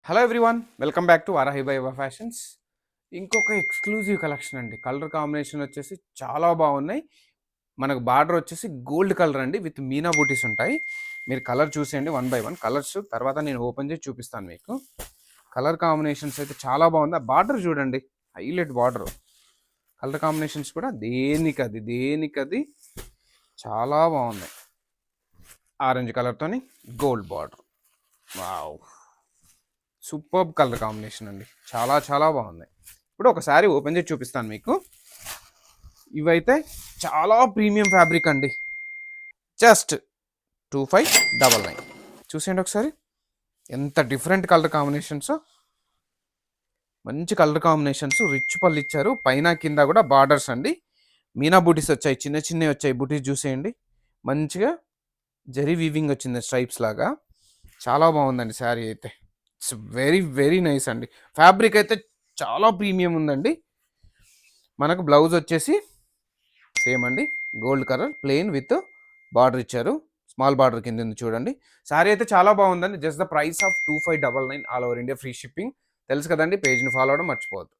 Hello everyone, welcome back to Varahi Vaibhava fashions. ఇంకొక exclusive collection అండి. Colour combination వచ్చేసి చాలా బాగున్నాయి. మనకు బార్డర్ వచ్చేసి గోల్డ్ కలర్ అండి, విత్ మీనా బూటీస్ ఉంటాయి. మీరు కలర్ చూసేయండి వన్ బై వన్ కలర్స్. తర్వాత నేను ఓపెన్ చేసి చూపిస్తాను మీకు. కలర్ కాంబినేషన్స్ అయితే చాలా బాగుంది. ఆ బార్డర్ చూడండి, హైలైట్ బార్డర్. కలర్ కాంబినేషన్స్ కూడా దేనికది చాలా బాగున్నాయి. ఆరెంజ్ కలర్తోని gold border. Wow, superb colour combination అండి. చాలా బాగున్నాయి. ఇప్పుడు ఒకసారి ఓపెన్ చేసి చూపిస్తాను మీకు. ఇవైతే చాలా ప్రీమియం ఫ్యాబ్రిక్ అండి. జస్ట్ 2599. చూసేయండి ఒకసారి, ఎంత డిఫరెంట్ కలర్ కాంబినేషన్స్. మంచి కలర్ కాంబినేషన్స్, రిచ్ పళ్ళు ఇచ్చారు. పైన కింద కూడా బార్డర్స్ అండి. మీనా బూటీస్ వచ్చాయి, చిన్నవి వచ్చాయి. బూటీస్ చూసేయండి, మంచిగా జరీ వీవింగ్ వచ్చింది స్ట్రైప్స్ లాగా. చాలా బాగుందండి శారీ అయితే. ఇట్స్ వెరీ నైస్ అండి. ఫ్యాబ్రిక్ అయితే చాలా ప్రీమియం ఉందండి. మనకు బ్లౌజ్ వచ్చేసి సేమ్ అండి, gold colour plain with border ఇచ్చారు. స్మాల్ బార్డర్ కింద ఉంది చూడండి. శారీ అయితే చాలా బాగుందండి. Just the price of 2599, all over India free shipping. తెలుసు కదండి, పేజ్ని ఫాలో అవడం మర్చిపోవద్దు.